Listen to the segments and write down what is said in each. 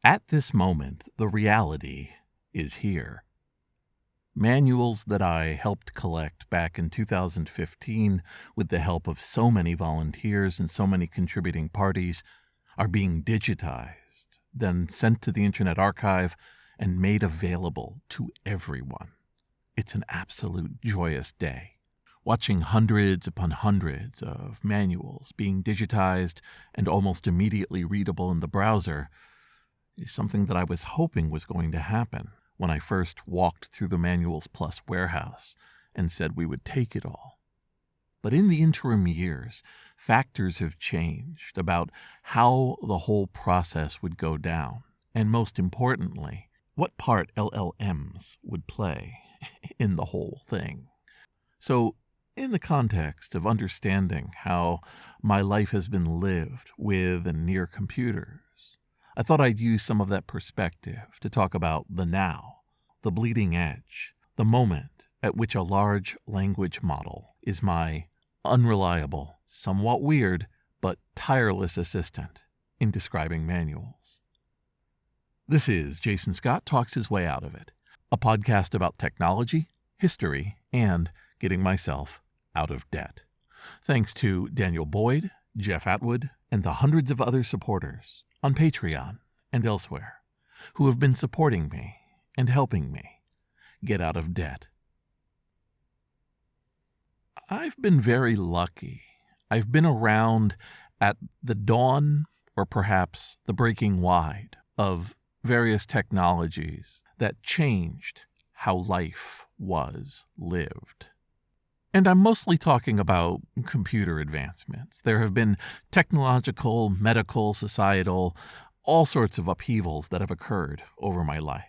At this moment, the reality is here. Manuals that I helped collect back in 2015 with the help of so many volunteers and so many contributing parties are being digitized, then sent to the Internet Archive and made available to everyone. It's an absolute joyous day. Watching hundreds upon hundreds of manuals being digitized and almost immediately readable in the browser is something that I was hoping was going to happen when I first walked through the Manuals Plus warehouse and said we would take it all. But in the interim years, factors have changed about how the whole process would go down, and most importantly, what part LLMs would play in the whole thing. So, in the context of understanding how my life has been lived with and near computers, I thought I'd use some of that perspective to talk about the now, the bleeding edge, the moment at which a large language model is my unreliable, somewhat weird, but tireless assistant in describing manuals. This is Jason Scott Talks His Way Out of It, a podcast about technology, history, and getting myself out of debt. Thanks to Daniel Boyd, Jeff Atwood, and the hundreds of other supporters on Patreon and elsewhere who have been supporting me and helping me get out of debt. I've been very lucky. I've been around at the dawn, or perhaps the breaking wide, of various technologies that changed how life was lived. And I'm mostly talking about computer advancements. There have been technological, medical, societal, all sorts of upheavals that have occurred over my life.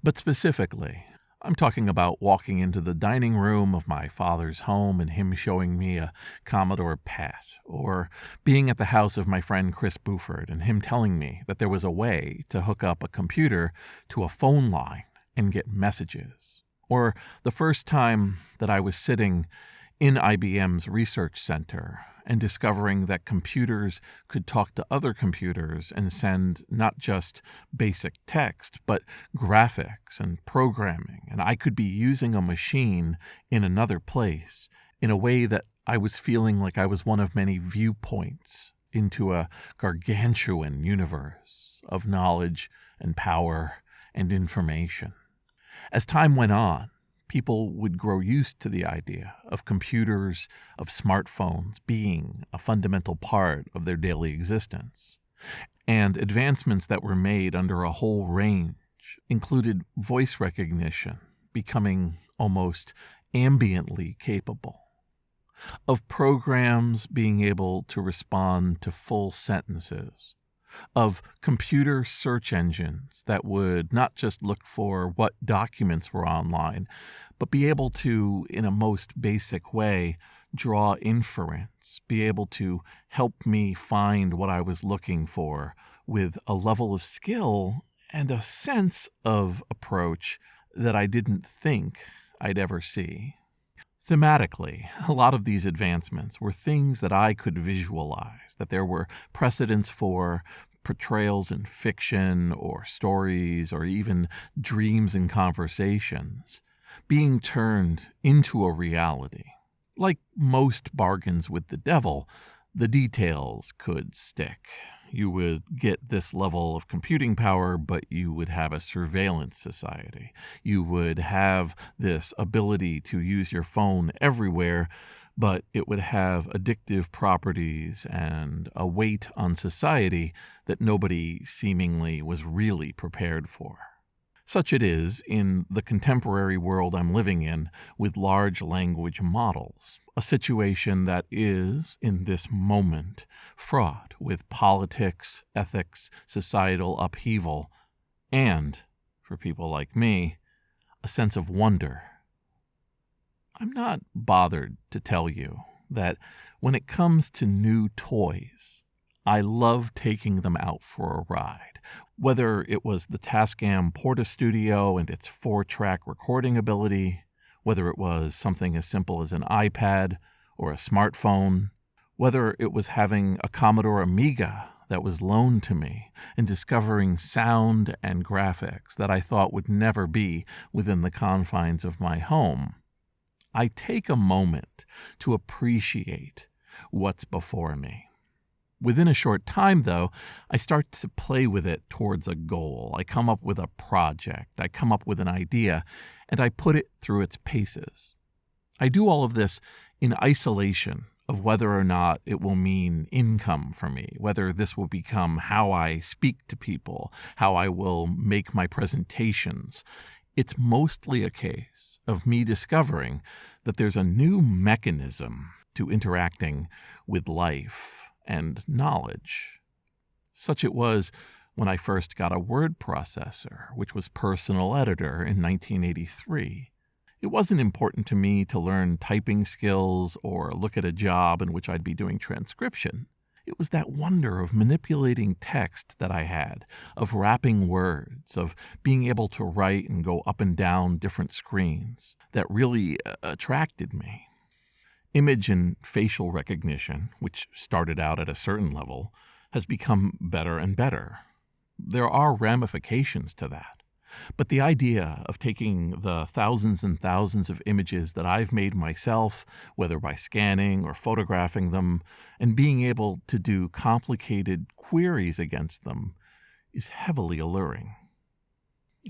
But specifically, I'm talking about walking into the dining room of my father's home and him showing me a Commodore PET, or being at the house of my friend Chris Buford and him telling me that there was a way to hook up a computer to a phone line and get messages. Or the first time that I was sitting in IBM's research center and discovering that computers could talk to other computers and send not just basic text, but graphics and programming. And I could be using a machine in another place in a way that I was feeling like I was one of many viewpoints into a gargantuan universe of knowledge and power and information. As time went on, people would grow used to the idea of computers, of smartphones being a fundamental part of their daily existence. And advancements that were made under a whole range included voice recognition becoming almost ambiently capable, of programs being able to respond to full sentences, of computer search engines that would not just look for what documents were online, but be able to, in a most basic way, draw inference, be able to help me find what I was looking for with a level of skill and a sense of approach that I didn't think I'd ever see. Thematically, a lot of these advancements were things that I could visualize, that there were precedents for portrayals in fiction or stories or even dreams and conversations being turned into a reality. Like most bargains with the devil, the details could stick. You would get this level of computing power, but you would have a surveillance society. You would have this ability to use your phone everywhere, but it would have addictive properties and a weight on society that nobody seemingly was really prepared for. Such it is in the contemporary world I'm living in with large language models, a situation that is, in this moment, fraught with politics, ethics, societal upheaval, and, for people like me, a sense of wonder. I'm not bothered to tell you that when it comes to new toys, I love taking them out for a ride. Whether it was the Tascam Portastudio and its 4-track recording ability, whether it was something as simple as an iPad or a smartphone, whether it was having a Commodore Amiga that was loaned to me and discovering sound and graphics that I thought would never be within the confines of my home, I take a moment to appreciate what's before me. Within a short time, though, I start to play with it towards a goal. I come up with a project. I come up with an idea, and I put it through its paces. I do all of this in isolation of whether or not it will mean income for me, whether this will become how I speak to people, how I will make my presentations. It's mostly a case of me discovering that there's a new mechanism to interacting with life and knowledge. Such it was when I first got a word processor, which was Personal Editor in 1983. It wasn't important to me to learn typing skills or look at a job in which I'd be doing transcription. It was that wonder of manipulating text that I had, of wrapping words, of being able to write and go up and down different screens that really attracted me. Image and facial recognition, which started out at a certain level, has become better and better. There are ramifications to that. But the idea of taking the thousands and thousands of images that I've made myself, whether by scanning or photographing them, and being able to do complicated queries against them is heavily alluring.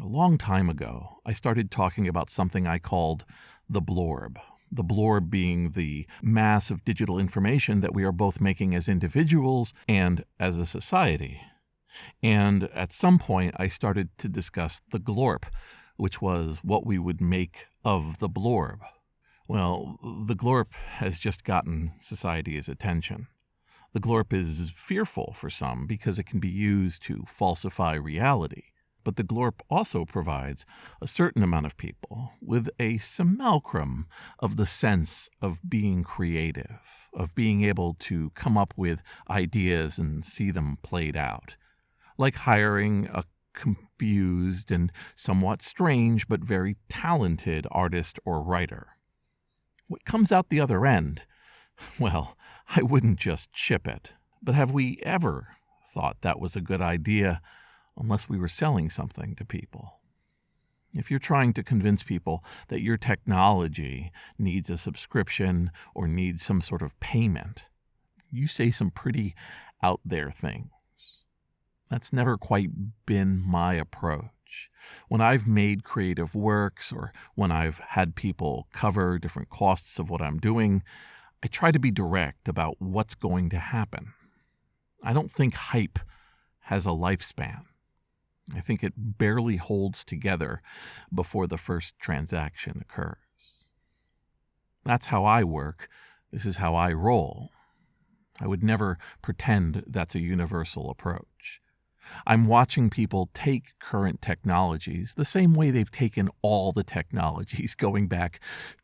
A long time ago, I started talking about something I called the blorb. The blorb being the mass of digital information that we are both making as individuals and as a society. And at some point, I started to discuss the glorp, which was what we would make of the blorb. Well, the glorp has just gotten society's attention. The glorp is fearful for some because it can be used to falsify reality. But the glorp also provides a certain amount of people with a simulacrum of the sense of being creative, of being able to come up with ideas and see them played out. Like hiring a confused and somewhat strange but very talented artist or writer. What comes out the other end? Well, I wouldn't just ship it. But have we ever thought that was a good idea unless we were selling something to people? If you're trying to convince people that your technology needs a subscription or needs some sort of payment, you say some pretty out there things. That's never quite been my approach. When I've made creative works or when I've had people cover different costs of what I'm doing, I try to be direct about what's going to happen. I don't think hype has a lifespan. I think it barely holds together before the first transaction occurs. That's how I work. This is how I roll. I would never pretend that's a universal approach. I'm watching people take current technologies the same way they've taken all the technologies, going back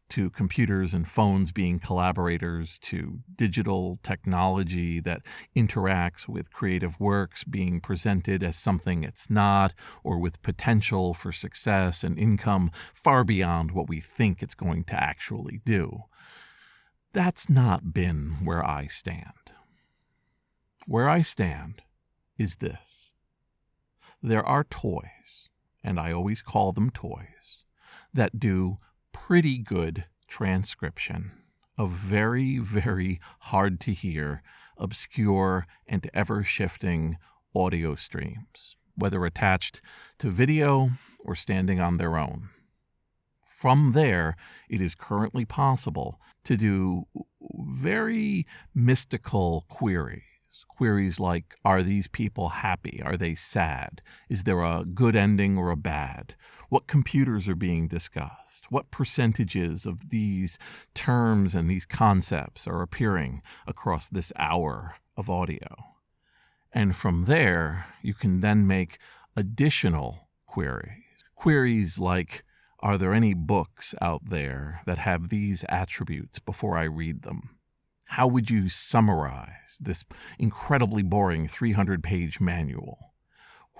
to computers and phones being collaborators, to digital technology that interacts with creative works being presented as something it's not, or with potential for success and income far beyond what we think it's going to actually do. That's not been where I stand. Where I stand is this. There are toys, and I always call them toys, that do pretty good transcription of very, very hard to hear, obscure, and ever-shifting audio streams, whether attached to video or standing on their own. From there, it is currently possible to do very mystical queries. Queries like, are these people happy? Are they sad? Is there a good ending or a bad? What computers are being discussed? What percentages of these terms and these concepts are appearing across this hour of audio? And from there, you can then make additional queries. Queries like, are there any books out there that have these attributes before I read them? How would you summarize this incredibly boring 300-page manual?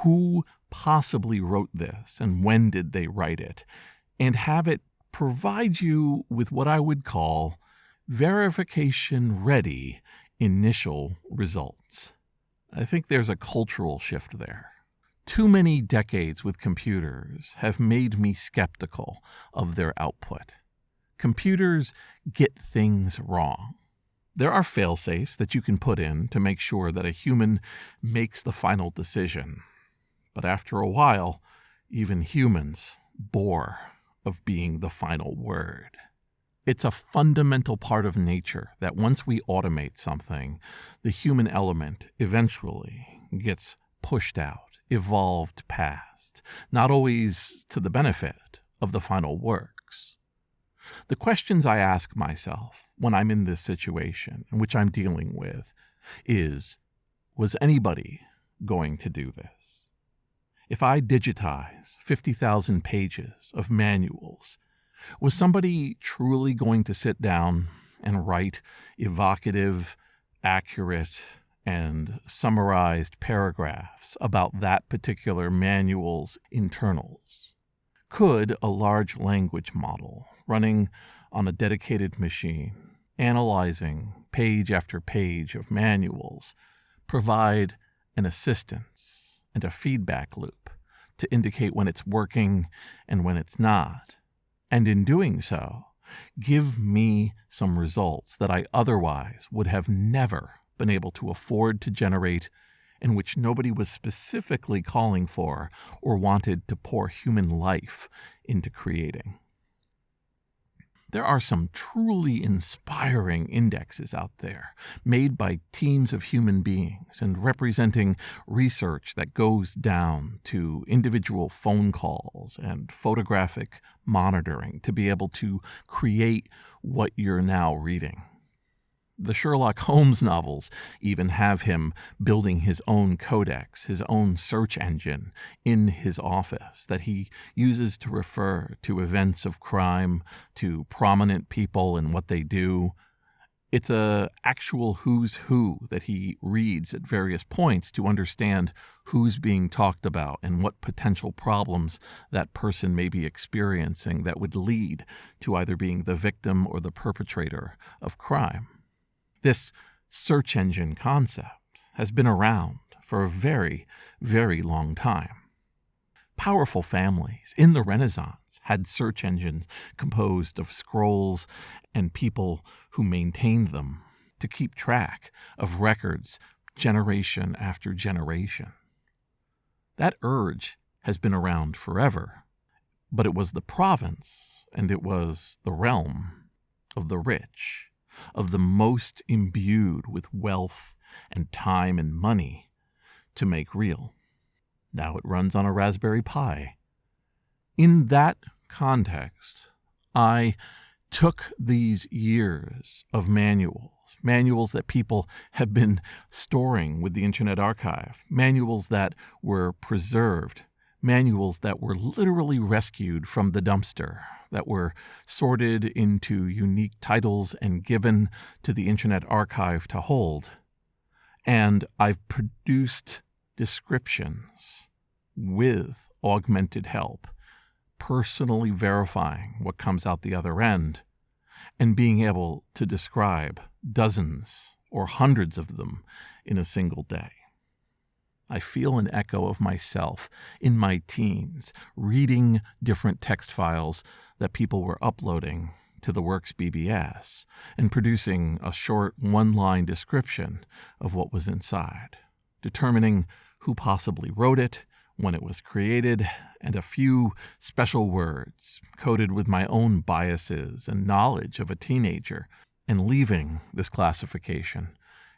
Who possibly wrote this, and when did they write it? And have it provide you with what I would call verification-ready initial results. I think there's a cultural shift there. Too many decades with computers have made me skeptical of their output. Computers get things wrong. There are fail-safes that you can put in to make sure that a human makes the final decision. But after a while, even humans bore of being the final word. It's a fundamental part of nature that once we automate something, the human element eventually gets pushed out, evolved past, not always to the benefit of the final works. The questions I ask myself when I'm in this situation, and which I'm dealing with, is, was anybody going to do this? If I digitize 50,000 pages of manuals, was somebody truly going to sit down and write evocative, accurate, and summarized paragraphs about that particular manual's internals? Could a large language model running on a dedicated machine, analyzing page after page of manuals, provide an assistance and a feedback loop to indicate when it's working and when it's not? And in doing so, give me some results that I otherwise would have never been able to afford to generate, and which nobody was specifically calling for or wanted to pour human life into creating. There are some truly inspiring indexes out there, made by teams of human beings and representing research that goes down to individual phone calls and photographic monitoring to be able to create what you're now reading. The Sherlock Holmes novels even have him building his own codex, his own search engine in his office that he uses to refer to events of crime, to prominent people and what they do. It's a actual who's who that he reads at various points to understand who's being talked about and what potential problems that person may be experiencing that would lead to either being the victim or the perpetrator of crime. This search engine concept has been around for a very, very long time. Powerful families in the Renaissance had search engines composed of scrolls and people who maintained them to keep track of records generation after generation. That urge has been around forever, but it was the province and it was the realm of the rich, of the most imbued with wealth and time and money to make real. Now it runs on a Raspberry Pi. In that context, I took these years of manuals that people have been storing with the Internet Archive, manuals that were preserved, manuals that were literally rescued from the dumpster, that were sorted into unique titles and given to the Internet Archive to hold. And I've produced descriptions with augmented help, personally verifying what comes out the other end, and being able to describe dozens or hundreds of them in a single day. I feel an echo of myself in my teens, reading different text files that people were uploading to the Works BBS and producing a short one-line description of what was inside, determining who possibly wrote it, when it was created, and a few special words coded with my own biases and knowledge of a teenager, and leaving this classification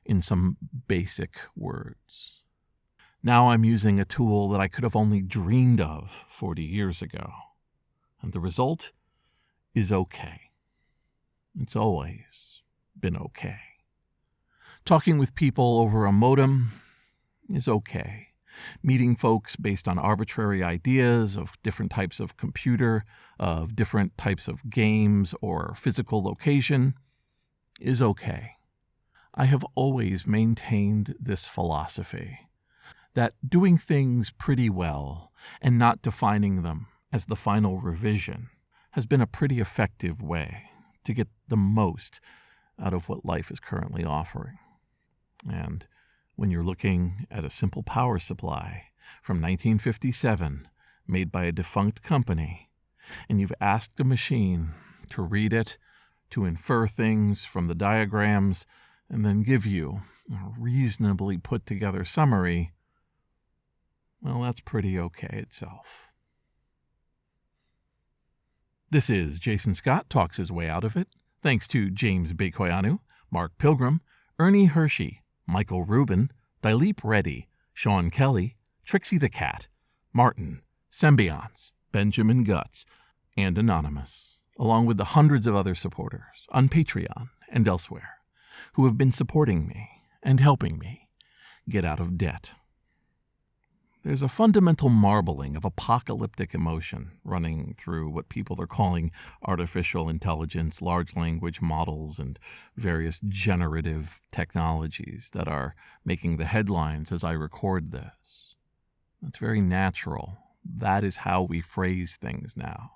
in some basic words. Now I'm using a tool that I could have only dreamed of 40 years ago, and the result is okay. It's always been okay. Talking with people over a modem is okay. Meeting folks based on arbitrary ideas of different types of computer, of different types of games or physical location is okay. I have always maintained this philosophy that doing things pretty well and not defining them as the final revision has been a pretty effective way to get the most out of what life is currently offering. And when you're looking at a simple power supply from 1957 made by a defunct company, and you've asked a machine to read it, to infer things from the diagrams, and then give you a reasonably put-together summary, well, that's pretty okay itself. This is Jason Scott Talks His Way Out of It, thanks to James Bekoyanu, Mark Pilgrim, Ernie Hershey, Michael Rubin, Dilip Reddy, Sean Kelly, Trixie the Cat, Martin, Symbiance, Benjamin Guts, and Anonymous, along with the hundreds of other supporters on Patreon and elsewhere who have been supporting me and helping me get out of debt. There's a fundamental marbling of apocalyptic emotion running through what people are calling artificial intelligence, large language models, and various generative technologies that are making the headlines as I record this. That's very natural. That is how we phrase things now.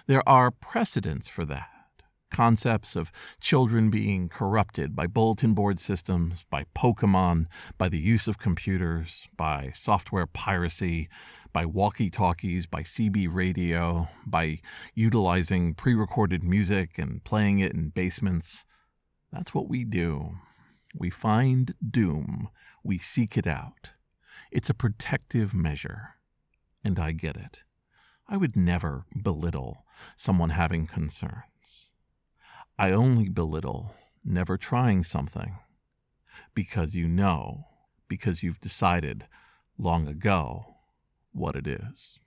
There are precedents for that. Concepts of children being corrupted by bulletin board systems, by Pokemon, by the use of computers, by software piracy, by walkie-talkies, by CB radio, by utilizing pre-recorded music and playing it in basements. That's what we do. We find doom. We seek it out. It's a protective measure, and I get it. I would never belittle someone having concerns. I only belittle never trying something because because you've decided long ago what it is.